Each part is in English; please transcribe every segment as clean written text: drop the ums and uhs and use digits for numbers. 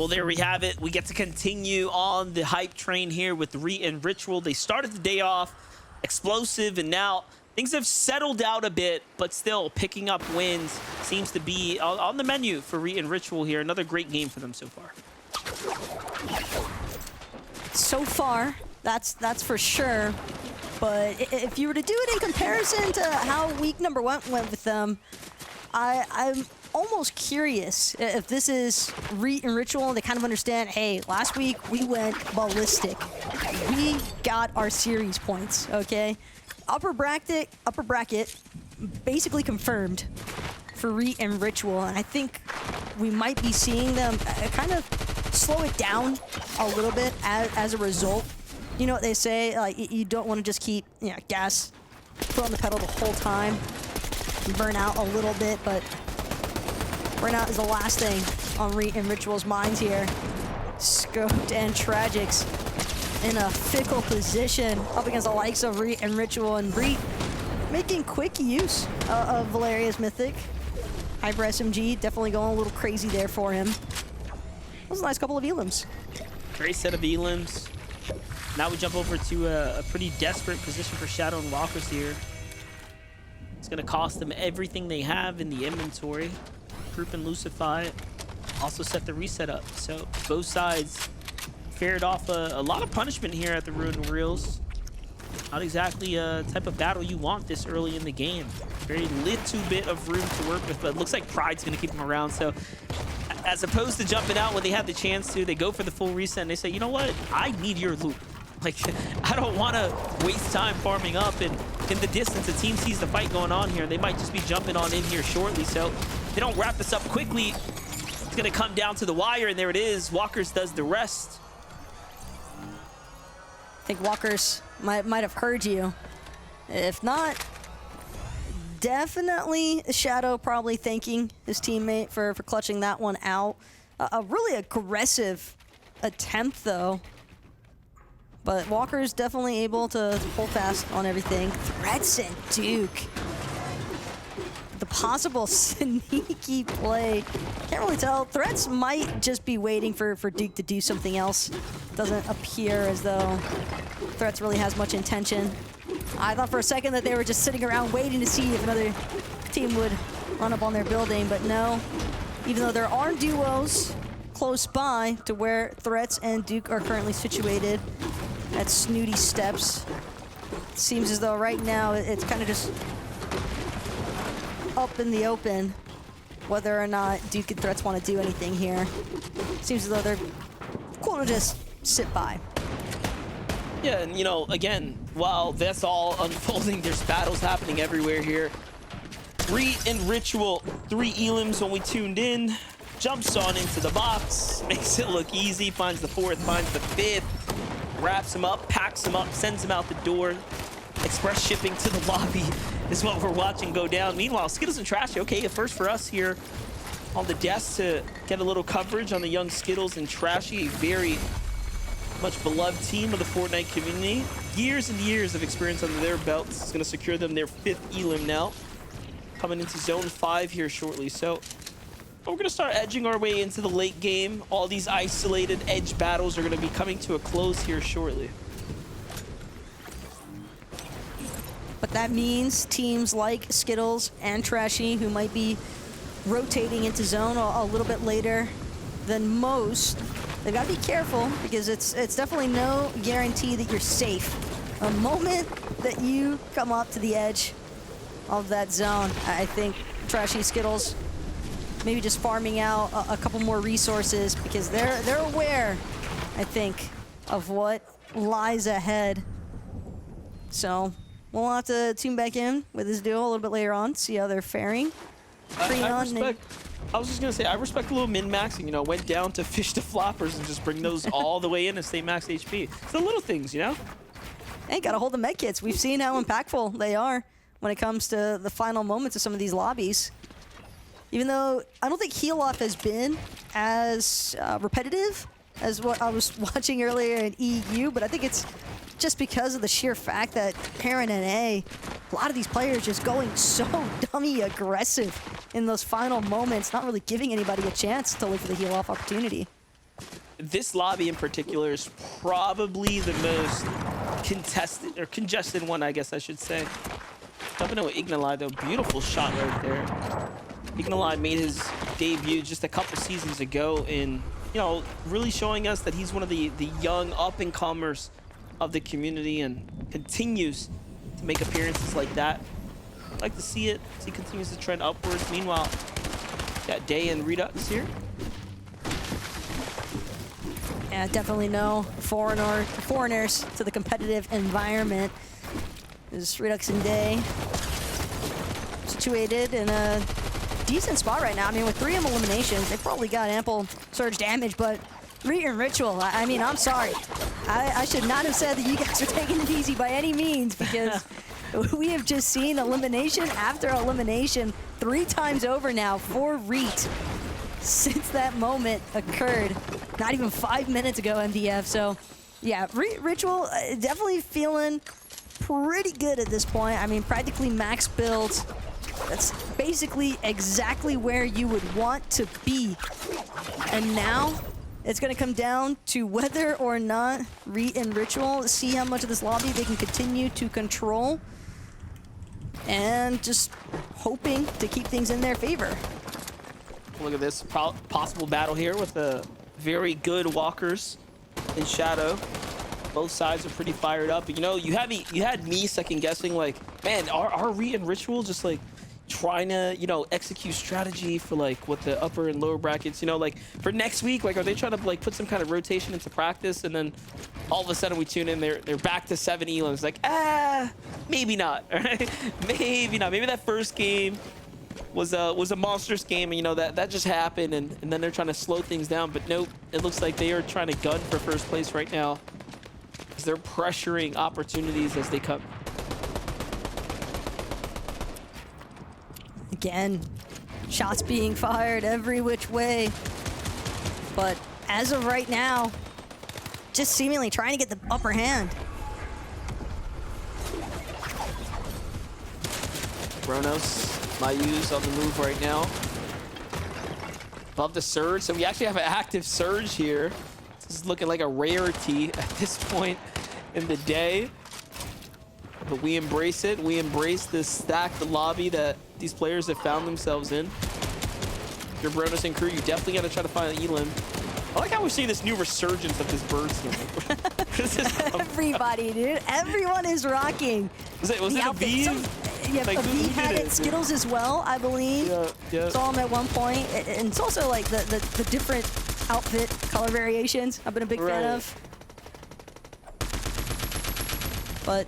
Well, there we have it. We get to continue on the hype train here with Re and Ritual. They started the day off explosive, and now things have settled out a bit, but still picking up wins seems to be on the menu for Re and Ritual here. Another great game for them so far. So far, that's for sure. But if you were to do it in comparison to how week number 1 went with them, I'm almost curious if this is Re and Ritual. They kind of understand, hey, last week we went ballistic. We got our series points, okay? Upper bracket basically confirmed for Re and Ritual, and I think we might be seeing them kind of slow it down a little bit as a result. You know what they say, like, you don't want to just keep gas foot on the pedal the whole time. You burn out a little bit, but burnout is the last thing on Re and Ritual's minds here. Scoped and Tragics in a fickle position up against the likes of Re and Ritual, and Re making quick use of Valeria's Mythic. Hyper SMG definitely going a little crazy there for him. That was a nice couple of elims. Great set of elims. Now we jump over to a pretty desperate position for Shadow and Walkers here. It's going to cost them everything they have in the inventory. Group and Lucify also set the reset up. So both sides fared off a lot of punishment here at the Ruined Reels. Not exactly a type of battle you want this early in the game. Very little bit of room to work with, but it looks like Pride's going to keep them around. So as opposed to jumping out when they have the chance to, they go for the full reset and they say, you know what? I need your loot. Like, I don't want to waste time farming up, and in the distance, the team sees the fight going on here. They might just be jumping on in here shortly, so if they don't wrap this up quickly, it's going to come down to the wire, and there it is. Walkers does the rest. I think Walkers might have heard you. If not, definitely Shadow probably thanking his teammate for clutching that one out. A really aggressive attempt, though. But Walker's definitely able to hold fast on everything. Threats and Duke. The possible sneaky play. Can't really tell. Threats might just be waiting for Duke to do something else. Doesn't appear as though Threats really has much intention. I thought for a second that they were just sitting around waiting to see if another team would run up on their building, but no. Even though there are duos close by to where Threats and Duke are currently situated at Snooty Steps. Seems as though right now it's kind of just up in the open whether or not Duke and Threats want to do anything here. Seems as though they're going to just sit by. Yeah, and you know, again, while that's all unfolding, there's battles happening everywhere here. Re and Ritual, 3 elims when we tuned in. Jumps on into the box, makes it look easy, finds the 4th, finds the 5th, wraps him up, packs him up, sends him out the door. Express shipping to the lobby is what we're watching go down. Meanwhile, Skittles and Trashy, okay, a first for us here on the desk to get a little coverage on the young Skittles and Trashy, a very much beloved team of the Fortnite community. Years and years of experience under their belts. It's going to secure them their 5th elim now. Coming into Zone 5 here shortly. So we're going to start edging our way into the late game. All these isolated edge battles are going to be coming to a close here shortly. But that means teams like Skittles and Trashy, who might be rotating into zone a little bit later than most, they've got to be careful because it's definitely no guarantee that you're safe. The moment that you come up to the edge of that zone, I think Trashy, Skittles, maybe just farming out a couple more resources because they're aware, I think, of what lies ahead. So we'll have to tune back in with this duo a little bit later on, see how they're faring. I was just gonna say, I respect a little min-maxing, you know, went down to fish the floppers and just bring those all the way in and stay max HP. It's the little things, you know? Hey, gotta hold the med kits. We've seen how impactful they are when it comes to the final moments of some of these lobbies. Even though I don't think heal off has been as repetitive as what I was watching earlier in EU, but I think it's just because of the sheer fact that Parent and a lot of these players just going so dummy aggressive in those final moments, not really giving anybody a chance to look for the heal off opportunity. this lobby in particular is probably the most contested or congested one, I guess I should say. Jumping in with Ignalai though, beautiful shot right there. Ignalai made his debut just a couple seasons ago in, you know, really showing us that he's one of the young up-and-comers of the community and continues to make appearances like that. I'd like to see it as he continues to trend upwards. Meanwhile, got Day and Redux here. Yeah, definitely no foreigners to the competitive environment. There's Redux and Day situated in a decent spot right now. I mean, with 3 eliminations, they probably got ample surge damage, but Reet and Ritual, I mean, I'm sorry. I should not have said that you guys are taking it easy by any means, because we have just seen elimination after elimination 3 times over now for Reet since that moment occurred. Not even 5 minutes ago, MDF. So, yeah, Ritual definitely feeling pretty good at this point. I mean, practically max builds. That's basically exactly where you would want to be. And now it's going to come down to whether or not Reet and Ritual see how much of this lobby they can continue to control, and just hoping to keep things in their favor. Look at this possible battle here with the very good walkers in Shadow. Both sides are pretty fired up. You know, you had me second guessing, like, man, are Reet and Ritual just like trying to, you know, execute strategy for like what the upper and lower brackets, you know, like for next week, like are they trying to like put some kind of rotation into practice, and then all of a sudden we tune in, they're back to 7 elims. Like, maybe not. Right? Maybe not. Maybe that first game was a monstrous game, and you know that just happened, and then they're trying to slow things down. But nope, it looks like they are trying to gun for first place right now, because they're pressuring opportunities as they come. Again, shots being fired every which way, but as of right now, just seemingly trying to get the upper hand. Kronos, Mayu's on the move right now. Above the surge, so we actually have an active surge here. This is looking like a rarity at this point in the day. But we embrace it. We embrace this stacked lobby that these players have found themselves in. If you're Bronos and crew, you definitely got to try to find an elim. I like how we're seeing this new resurgence of this bird skin. Everybody, dude. Everyone is rocking. Was it a V? Yeah, like, V had it. Skittles as well, I believe. Yeah. Saw him at one point. And it's also like the different outfit color variations I've been a big fan of. But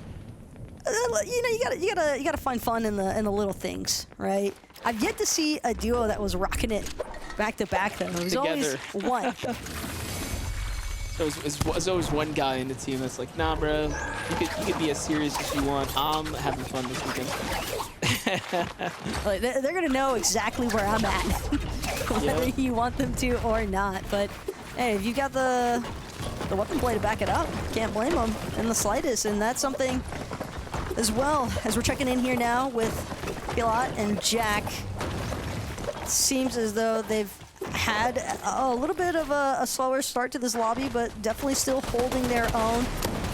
you know, you gotta find fun in the little things, right? I've yet to see a duo that was rocking it back to back though. It was always one. So it's always one guy in the team that's like, nah, bro, you could be as serious as you want. I'm having fun this weekend. Like, they're gonna know exactly where I'm at, whether you want them to or not. But hey, if you got the weapon play to back it up, can't blame them in the slightest. And that's something as well as we're checking in here now with Pilot and Jack. It seems as though they've had a little bit of a slower start to this lobby, but definitely still holding their own.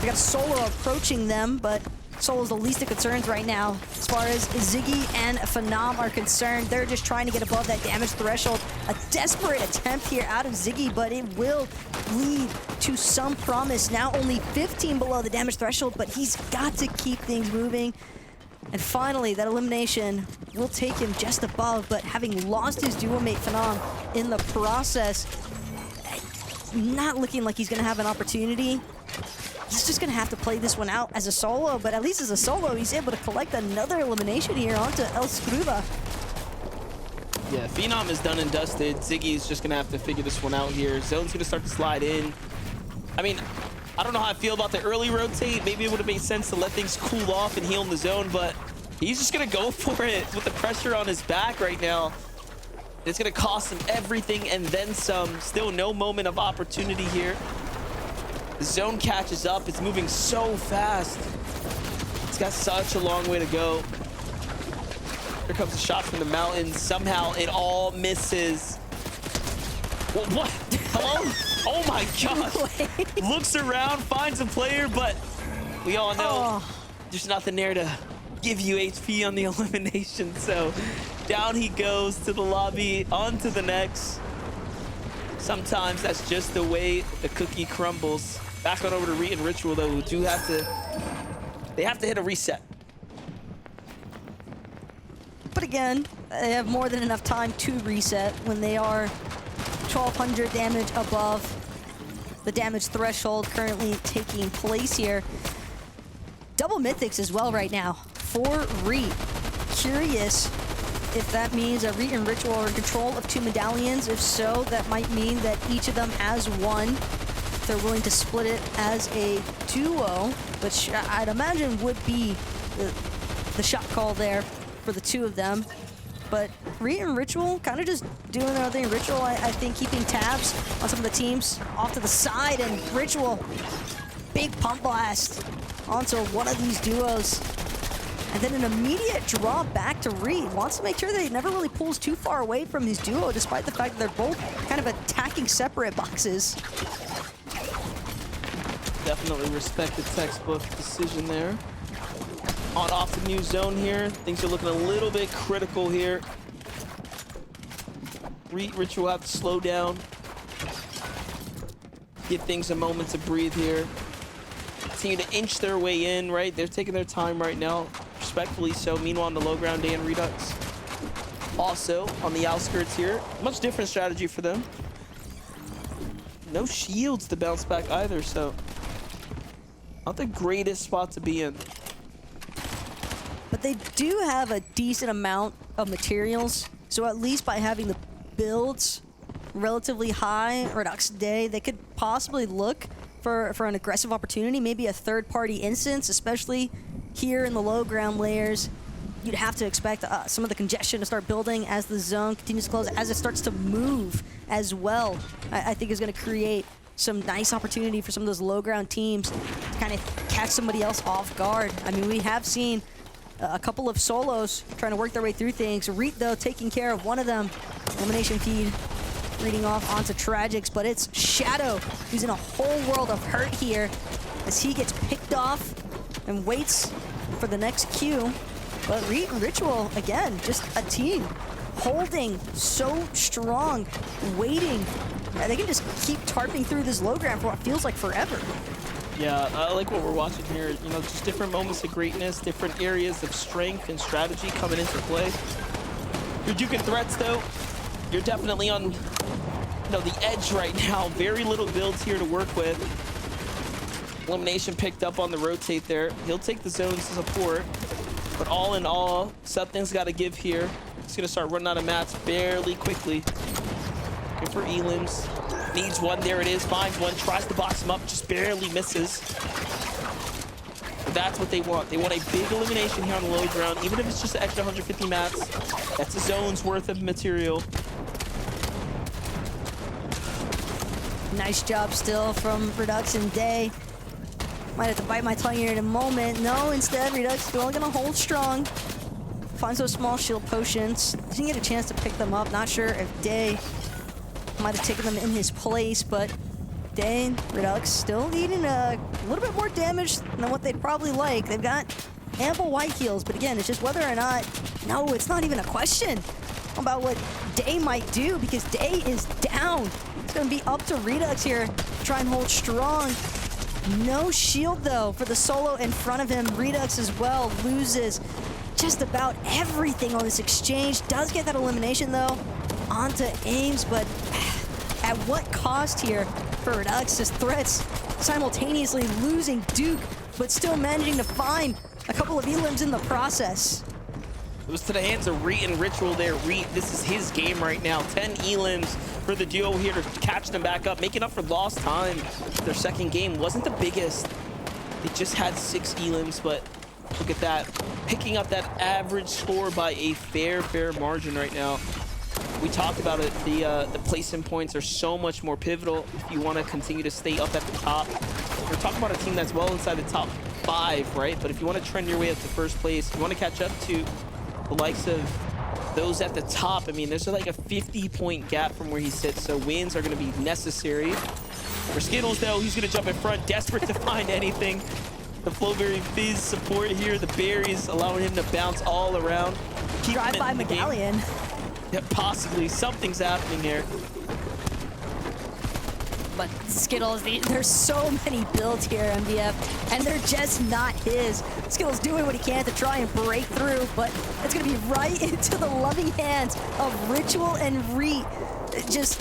They got Solo approaching them, but Solo's the least of concerns right now. As far as Ziggy and Phenom are concerned, they're just trying to get above that damage threshold. A desperate attempt here out of Ziggy, but it will lead to some promise. Now only 15 below the damage threshold, but he's got to keep things moving. And finally, that elimination will take him just above, but having lost his duo mate Phenom in the process, not looking like he's gonna have an opportunity. He's just gonna have to play this one out as a solo, but at least as a solo, he's able to collect another elimination here onto El Scruba. Yeah, Phenom is done and dusted. Ziggy's just gonna have to figure this one out here. Zone's gonna start to slide in. I mean, I don't know how I feel about the early rotate. Maybe it would have made sense to let things cool off and heal in the zone, but he's just gonna go for it with the pressure on his back right now. It's gonna cost him everything and then some. Still no moment of opportunity here. The zone catches up. It's moving so fast. It's got such a long way to go. Here comes a shot from the mountain. Somehow it all misses. What? Hello? Oh my gosh. Looks around, finds a player, but we all know there's nothing there to give you HP on the elimination. So down he goes to the lobby, on to the next. Sometimes that's just the way the cookie crumbles. Back on over to Reet and Ritual, though, who do have to, they have to hit a reset. But again, they have more than enough time to reset when they are 1,200 damage above the damage threshold currently taking place here. Double mythics as well right now for Reet. Curious if that means that Reet and Ritual are in control of 2 medallions. If so, that might mean that each of them has 1. They're willing to split it as a duo, which I'd imagine would be the shot call there for the 2 of them. But Reet and Ritual kind of just doing their thing. Ritual, I think, keeping tabs on some of the teams off to the side, and Ritual, big pump blast onto one of these duos. And then an immediate draw back to Reet. Wants to make sure that he never really pulls too far away from his duo, despite the fact that they're both kind of attacking separate boxes. Definitely respect the textbook decision there. On off the new zone here. Things are looking a little bit critical here. Reet Ritual have to slow down. Give things a moment to breathe here. Continue to inch their way in, right? They're taking their time right now. Respectfully so. Meanwhile, on the low ground, Dan Redux also on the outskirts here. Much different strategy for them. No shields to bounce back either, so not the greatest spot to be in. But they do have a decent amount of materials, so at least by having the builds relatively high Redux Day, they could possibly look for an aggressive opportunity, maybe a third-party instance, especially here in the low ground layers. You'd have to expect some of the congestion to start building as the zone continues to close, as it starts to move as well. I think is going to create some nice opportunity for some of those low ground teams to kind of catch somebody else off guard. I mean, we have seen a couple of solos trying to work their way through things. Reet, though, taking care of one of them. Elimination feed reading off onto Tragics, but it's Shadow who's in a whole world of hurt here as he gets picked off and waits for the next cue. But Reet and Ritual, again, just a team holding so strong, waiting. They can just keep tarping through this low ground for what feels like forever. Yeah, I like what we're watching here. You know, just different moments of greatness, different areas of strength and strategy coming into play. You're duking threats, though. You're definitely on, you know, the edge right now. Very little builds here to work with. Elimination picked up on the rotate there. He'll take the zones to support. But all in all, something's got to give here. He's going to start running out of mats fairly quickly. Good for Elims. Needs one. There it is. Finds one. Tries to box him up. Just barely misses. But that's what they want. They want a big elimination here on the low ground. Even if it's just an extra 150 mats, that's a zone's worth of material. Nice job still from Redux and Day. Might have to bite my tongue here in a moment. No, instead, Redux still gonna hold strong. Finds those small shield potions. Didn't get a chance to pick them up. Not sure if Day might have taken them in his place, but Day and Redux still needing a little bit more damage than what they'd probably like. They've got ample white heals, but again, it's just whether or not, no, it's not even a question about what Day might do, because Day is down. It's gonna be up to Redux here to try and hold strong. No shield, though, for the solo in front of him. Redux as well loses just about everything on this exchange. Does get that elimination, though, onto Ames, but at what cost here for Redux? His threats simultaneously losing Duke, but still managing to find a couple of elims in the process. It was to the hands of Reet and Ritual there. Reet, this is his game right now. 10 elims for the duo here to catch them back up, making up for lost time. Their second game wasn't the biggest. They just had 6 elims, but look at that. Picking up that average score by a fair margin right now. We talked about it. The placement points are so much more pivotal if you want to continue to stay up at the top. We're talking about a team that's well inside the top 5, right? But if you want to trend your way up to first place, you want to catch up to the likes of those at the top, I mean, there's like a 50-point gap from where he sits, so wins are going to be necessary. For Skittles, though, he's going to jump in front, desperate to find anything. The Flowberry Fizz support here, the berries allowing him to bounce all around. Drive-by medallion. Yeah, possibly. Something's happening here. But Skittles, there's so many builds here, MDF, and they're just not his. Skittles doing what he can to try and break through, but it's going to be right into the loving hands of Ritual and Reet. Just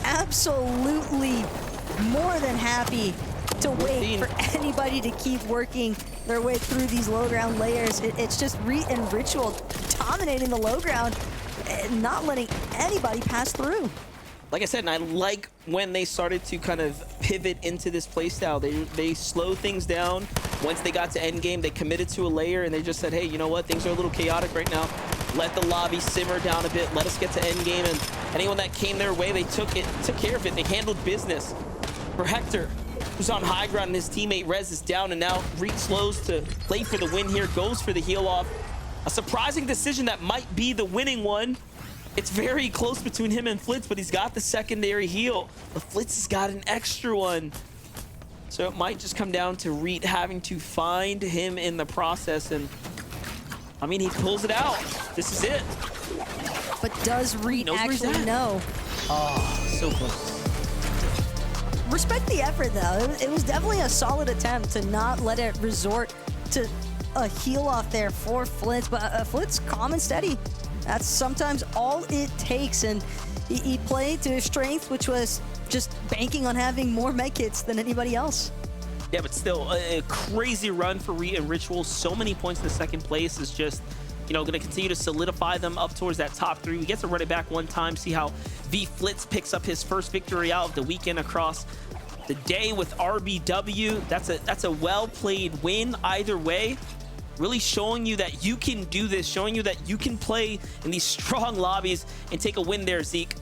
absolutely more than happy to wait for anybody to keep working their way through these low ground layers. It's just Reet and Ritual dominating the low ground and not letting anybody pass through. Like I said, and I like when they started to kind of pivot into this playstyle. They slowed things down. Once they got to endgame, they committed to a layer, and they just said, hey, you know what? Things are a little chaotic right now. Let the lobby simmer down a bit. Let us get to endgame, and anyone that came their way, they took care of it. They handled business. For Hector, who's on high ground, and his teammate Rez is down, and now Reet slows to play for the win here, goes for the heal off. A surprising decision that might be the winning one. It's very close between him and Flitz, but he's got the secondary heal. But Flitz has got an extra one. So it might just come down to Reet having to find him in the process. And, I mean, he pulls it out. This is it. But does Reet actually know? Oh, so close. Respect the effort, though. It was definitely a solid attempt to not let it resort to a heal off there for Flitz. But Flitz, calm and steady. That's sometimes all it takes, and he played to his strength, which was just banking on having more medkits than anybody else. Yeah, but still, a crazy run for Reet and Ritual. So many points in the second place is just, you know, going to continue to solidify them up towards that top 3. We get to run it back one time, see how Vflits picks up his first victory out of the weekend across the day with RBW. That's a well-played win either way. Really showing you that you can do this, showing you that you can play in these strong lobbies and take a win there, Zeke.